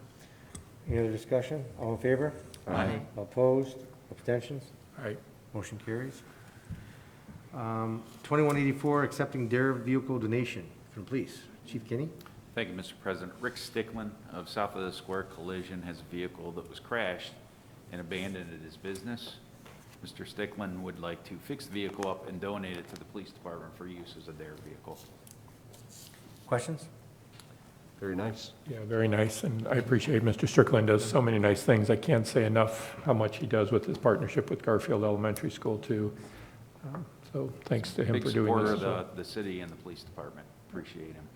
Any other discussion? All in favor? Aye. Opposed? Abstentions? All right. Motion carries. 2184, accepting dare vehicle donation from police. Chief Kinney? Thank you, Mr. President. Rick Stickland of South of the Square Collision has a vehicle that was crashed and abandoned at his business. Mr. Stickland would like to fix the vehicle up and donate it to the police department for use as a dare vehicle. Questions? Very nice. Yeah, very nice, and I appreciate Mr. Strickland does so many nice things. I can't say enough how much he does with his partnership with Garfield Elementary School too. So thanks to him Big for doing supporter this. of the city and the police department. Appreciate him.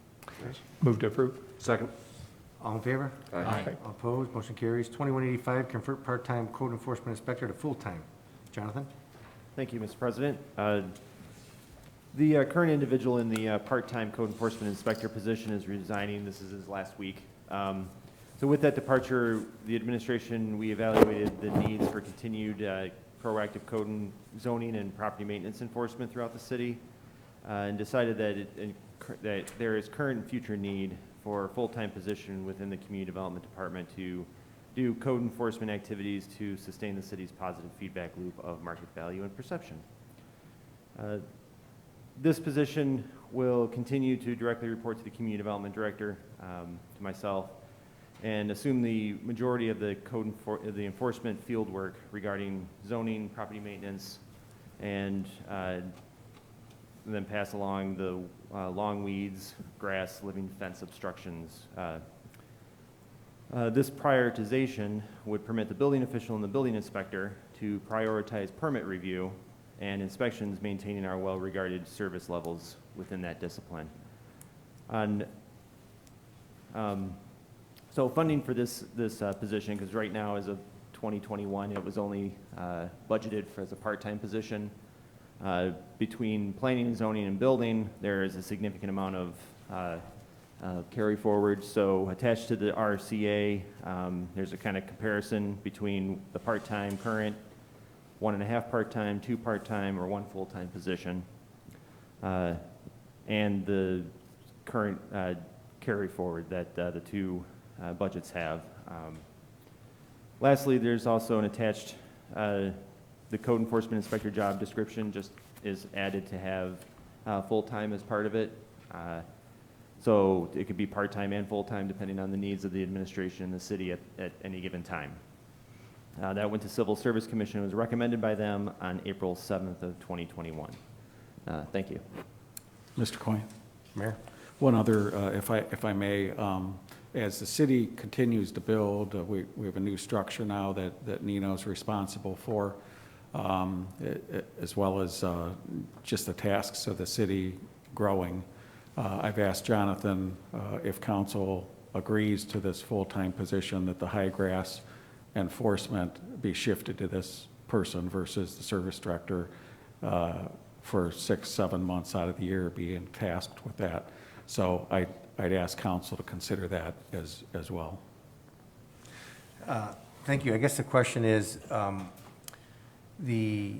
Move to approve. Second? All in favor? Aye. All opposed? Motion carries. 2185, convert part-time code enforcement inspector to full-time. Jonathan? Thank you, Mr. President. The current individual in the part-time code enforcement inspector position is resigning. This is his last week. So with that departure, the administration, we evaluated the needs for continued proactive code and zoning and property maintenance enforcement throughout the city, and decided that there is current and future need for a full-time position within the community development department to do code enforcement activities to sustain the city's positive feedback loop of market value and perception. This position will continue to directly report to the community development director, to myself, and assume the majority of the the enforcement field work regarding zoning, property maintenance, and then pass along the long weeds, grass, living fence obstructions. This prioritization would permit the building official and the building inspector to prioritize permit review and inspections, maintaining our well-regarded service levels within that discipline. So funding for this position, because right now as of 2021, it was only budgeted for as a part-time position. Between planning and zoning and building, there is a significant amount of carry forward. So attached to the RCA, there's a kind of comparison between the part-time current, 1.5 part-time, 2 part-time, or 1 full-time position, and the current carry forward that the 2 budgets have. Lastly, there's also an attached, the code enforcement inspector job description just is added to have full-time as part of it. So it could be part-time and full-time depending on the needs of the administration and the city at any given time. That went to Civil Service Commission. It was recommended by them on April 7th of 2021. Thank you. Mr. Coyne? Mayor? One other, if I may, as the city continues to build, we have a new structure now that Nino's responsible for, as well as just the tasks of the city growing. I've asked Jonathan if council agrees to this full-time position, that the high grass enforcement be shifted to this person versus the service director for 6-7 months out of the year being tasked with that. So I'd ask council to consider that as well. Thank you. I guess the question is, the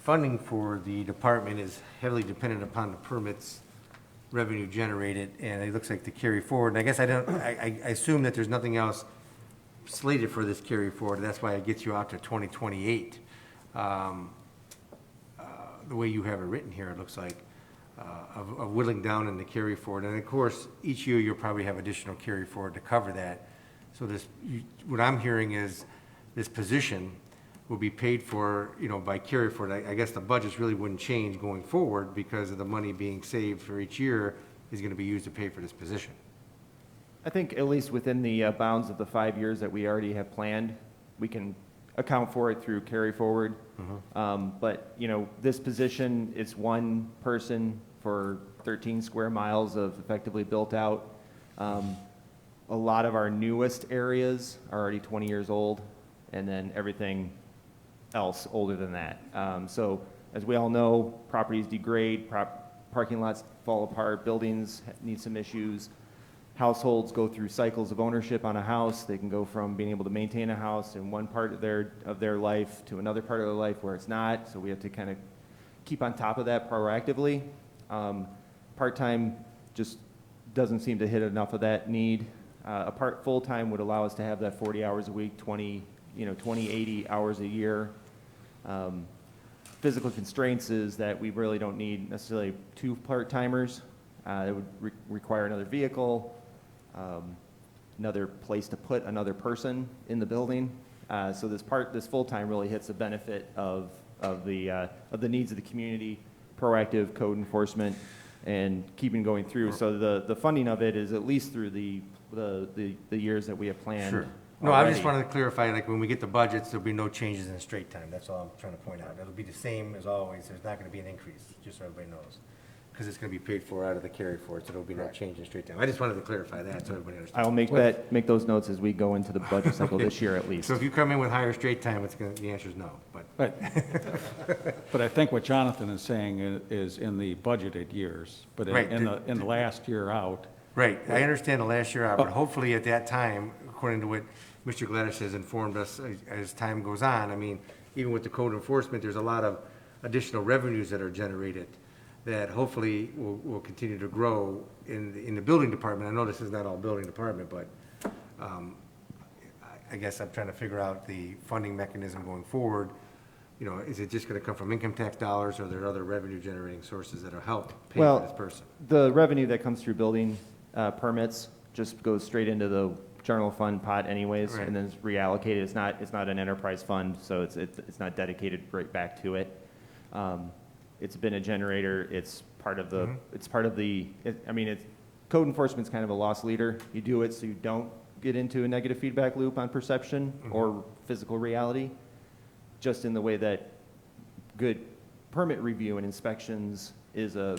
funding for the department is heavily dependent upon the permits revenue generated, and it looks like the carry forward. And I guess I assume that there's nothing else slated for this carry forward. That's why it gets you out to 2028. The way you have it written here, it looks like, of whittling down in the carry forward. And of course, each year you'll probably have additional carry forward to cover that. So what I'm hearing is this position will be paid for, by carry forward. I guess the budgets really wouldn't change going forward because of the money being saved for each year is gonna be used to pay for this position. I think at least within the bounds of the 5 years that we already have planned, we can account for it through carry forward. But, this position, it's one person for 13 square miles of effectively built out. A lot of our newest areas are already 20 years old, and then everything else older than that. So as we all know, properties degrade, parking lots fall apart, buildings need some issues. Households go through cycles of ownership on a house. They can go from being able to maintain a house in one part of their life to another part of their life where it's not. So we have to kind of keep on top of that proactively. Part-time just doesn't seem to hit enough of that need. Full-time would allow us to have that 40 hours a week, 80 hours a year. Physical constraints is that we really don't need necessarily 2 part-timers. It would require another vehicle, another place to put another person in the building. So this full-time really hits the benefit of the needs of the community, proactive code enforcement, and keeping going through. So the funding of it is at least through the years that we have planned. Sure. No, I just already. wanted to clarify, like, when we get the budgets, there'll be no changes in straight time. That's all I'm trying to point out. It'll be the same as always. There's not gonna be an increase, just so everybody knows. Because it's gonna be paid for out of the carry forward, so there'll be no change in straight time. I just wanted to clarify that, so everybody understands. I'll make those notes as we go into the budget cycle this year at least. So if you come in with higher straight time, the answer is no, but. But I think what Jonathan is saying is in the budgeted years, but Right. in the last year out. Right, I understand the last year out, but hopefully at that time, according to what Mr. Gladys has informed us as time goes on, I mean, even with the code enforcement, there's a lot of additional revenues that are generated that hopefully will continue to grow in the building department. I know this is not all building department, but I guess I'm trying to figure out the funding mechanism going forward. Is it just gonna come from income tax dollars, or are there other revenue generating sources that'll help pay for this person? The revenue that comes through building permits just goes straight into the general fund pot anyways, Right. and then it's reallocated. It's not an enterprise fund, so it's not dedicated right back to it. It's been a generator. It's part of the. It's part of the. It's code enforcement's kind of a loss leader. You do it so you don't get into a negative feedback loop on perception or physical reality. Just in the way that good permit review and inspections is a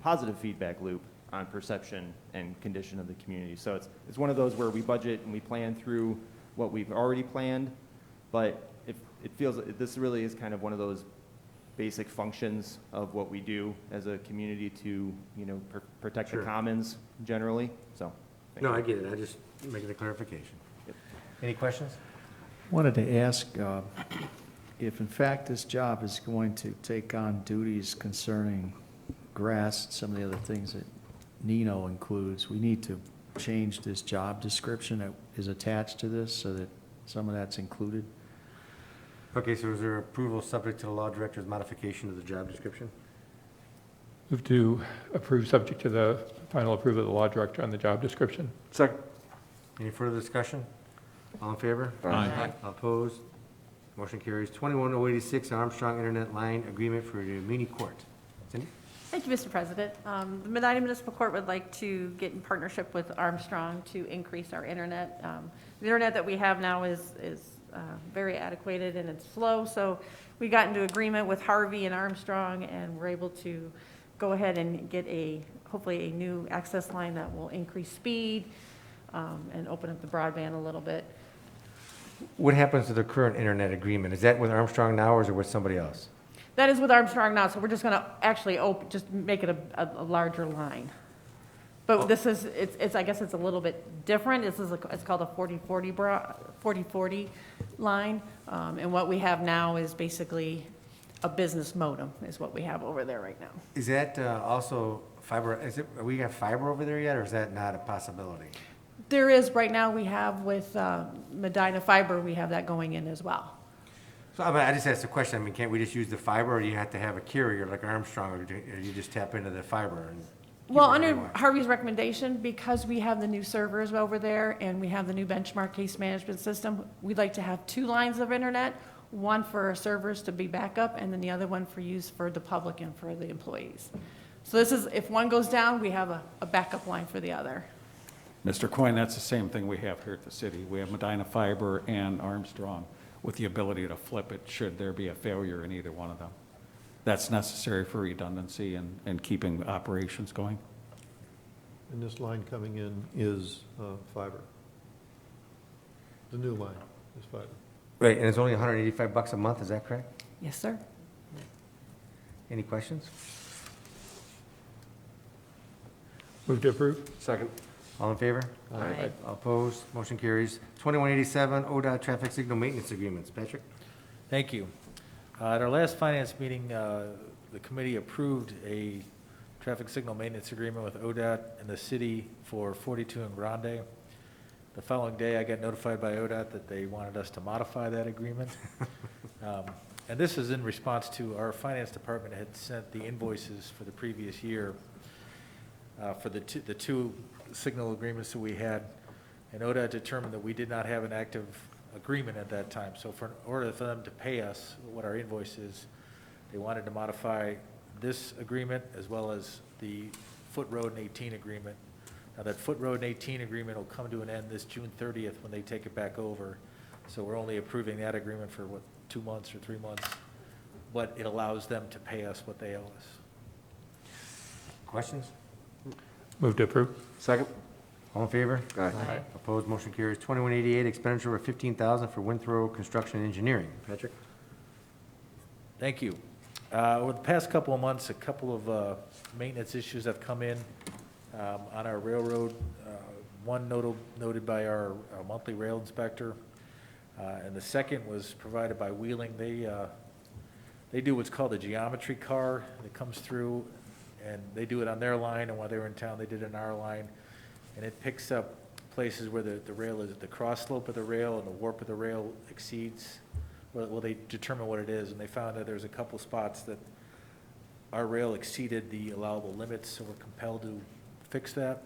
positive feedback loop on perception and condition of the community. So it's one of those where we budget and we plan through what we've already planned, but it feels this really is kind of one of those basic functions of what we do as a community to protect Sure. the commons generally. So thank No, you. I get it, I just making a clarification. Yep. Any questions? Wanted to ask if in fact this job is going to take on duties concerning grass and some of the other things that Nino includes, we need to change this job description that is attached to this so that some of that's included. Okay, so is there approval subject to the law director's modification of the job description? Move to approve subject to the final approval of the law director on the job description. Second. Any further discussion? All in favor? Aye. All opposed? Motion carries. 21086, Armstrong Internet Line Agreement for the Muni Court. Cindy? Thank you, Mr. President. The Medina Municipal Court would like to get in partnership with Armstrong to increase our internet. The internet that we have now is very adequated and it's slow, so we got into agreement with Harvey and Armstrong, and we're able to go ahead and get hopefully a new access line that will increase speed and open up the broadband a little bit. What happens to the current internet agreement? Is that with Armstrong now, or is it with somebody else? That is with Armstrong now, so we're just going to actually just make it a larger line. But this is, I guess it's a little bit different. It's called a 4040 line. And what we have now is basically a business modem is what we have over there right now. Is that also fiber? We have fiber over there yet, or is that not a possibility? There is, right now we have with Medina Fiber, we have that going in as well. So I just asked the question, can't we just use the fiber, or do you have to have a carrier like Armstrong, or do you just tap into the fiber? And keep Well, it wherever you under want? Harvey's recommendation, because we have the new servers over there and we have the new benchmark case management system, we'd like to have 2 lines of internet. one for our servers to be backup, and then the other one for use for the public and for the employees. So this is, if one goes down, we have a backup line for the other. Mr. Coyne, that's the same thing we have here at the city. We have Medina Fiber and Armstrong with the ability to flip it should there be a failure in either one of them. That's necessary for redundancy and keeping operations going. And this line coming in is fiber. The new line is fiber. Right, and it's only $185 a month, is that correct? Yes, sir. Any questions? Move to approve? Second. All in favor? Aye. All opposed? Motion carries. 2187, ODOT traffic signal maintenance agreements. Patrick? Thank you. At our last finance meeting, the committee approved a traffic signal maintenance agreement with Odot and the city for 42 and Grande. The following day, I got notified by Odot that they wanted us to modify that agreement. And this is in response to our finance department had sent the invoices for the previous year for the two signal agreements that we had. And Odot determined that we did not have an active agreement at that time. So in order for them to pay us what our invoice is, they wanted to modify this agreement as well as the Foot Road and 18 agreement. Now that Foot Road and 18 agreement will come to an end this June 30th when they take it back over. So we're only approving that agreement for 2 months or 3 months, but it allows them to pay us what they owe us. Questions? Move to approve? Second. All in favor? Aye. Opposed? Motion carries. 2188, expenditure of $15,000 for Winthrop Construction and Engineering. Patrick? Thank you. Over the past couple of months, a couple of maintenance issues have come in on our railroad. One noted by our monthly rail inspector, and the second was provided by Wheeling. They do what's called a geometry car that comes through, and they do it on their line, and while they were in town, they did it on our line. And it picks up places where the rail is, the cross slope of the rail and the warp of the rail exceeds. Well, they determine what it is, and they found that there's a couple spots that our rail exceeded the allowable limits, so we're compelled to fix that.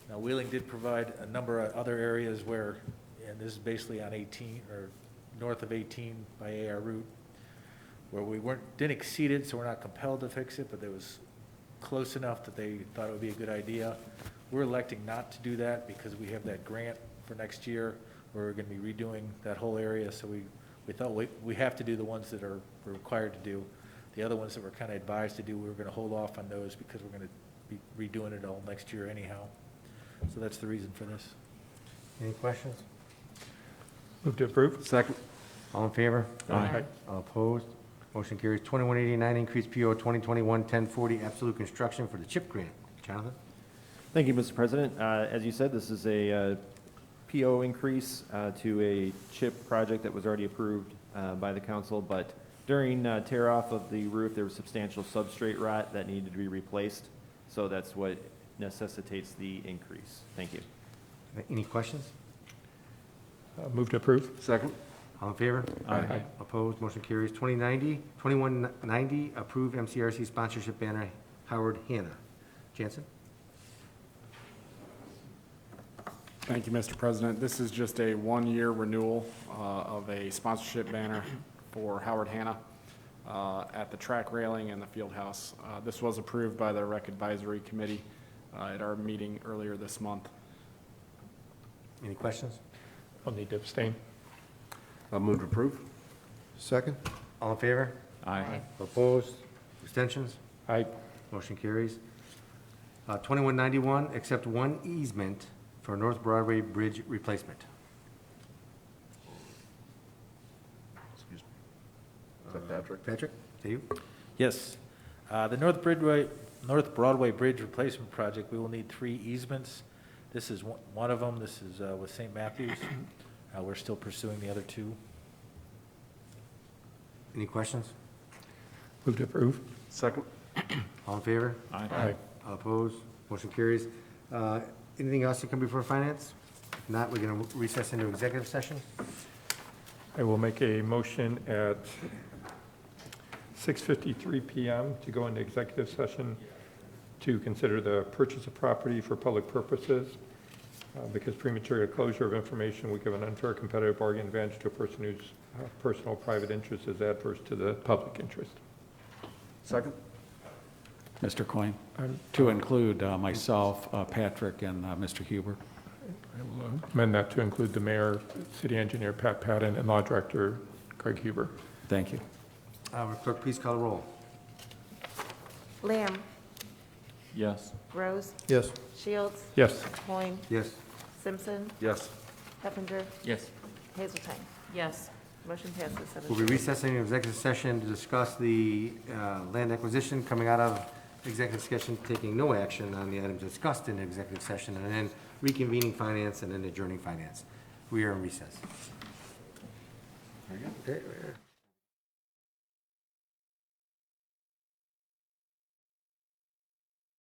Now, Wheeling did provide a number of other areas where, and this is basically on 18, or north of 18 by AR route, where we didn't exceed it, so we're not compelled to fix it, but it was close enough that they thought it would be a good idea. We're electing not to do that because we have that grant for next year where we're going to be redoing that whole area, so we thought we have to do the ones that we're required to do. The other ones that we're kind of advised to do, we were going to hold off on those because we're going to be redoing it all next year anyhow. So that's the reason for this. Any questions? Move to approve? Second. All in favor? Aye. All opposed? Motion carries. 2189, increased PO 2021-1040, Absolute Construction for the CHIP grant. Jonathan? Thank you, Mr. President. As you said, this is a PO increase to a CHIP project that was already approved by the council, but during tear off of the roof, there was substantial substrate rot that needed to be replaced, so that's what necessitates the increase. Thank you. Any questions? Move to approve? Second. All in favor? Aye. Opposed? Motion carries. 2190, approve MCRC sponsorship banner, Howard Hanna. Jansen? Thank you, Mr. President. This is just a one-year renewal of a sponsorship banner for Howard Hanna at the track railing and the field house. This was approved by the Rec Advisory Committee at our meeting earlier this month. Any questions? I'll need to abstain. I'll move to approve. Second? All in favor? Aye. Opposed? Abstentions? Aye. Motion carries. 2191, accept one easement for North Broadway Bridge replacement. Excuse me. Is that Patrick? Patrick, to you? Yes. The North Broadway Bridge Replacement Project, we will need 3 easements. This is one of them. This is with St. Matthews. We're still pursuing the other 2. Any questions? Move to approve? Second. All in favor? Aye. All opposed? Motion carries. Anything else to come before finance? If not, we're going to recess into executive session. I will make a motion at 6:53 PM to go into executive session to consider the purchase of property for public purposes because premature closure of information would give an unfair competitive bargaining advantage to a person whose personal private interest is adverse to the public interest. Second? Mr. Coyne, to include myself, Patrick, and Mr. Huber. Amend that to include the mayor, city engineer Pat Patton, and law director Craig Huber. Thank you. Clerk, please call the roll. Lamb, Yes. Rose, Yes. Shields, Yes. Coin, Yes. Simpson, Yes. Heffinger, Yes. Hazelton. Yes. Motion passes 7-0. We'll be recessing in executive session to discuss the land acquisition, coming out of executive session, taking no action on the items discussed in executive session, and then reconvening finance and then adjourning finance. We are in recess. Very good. Okay.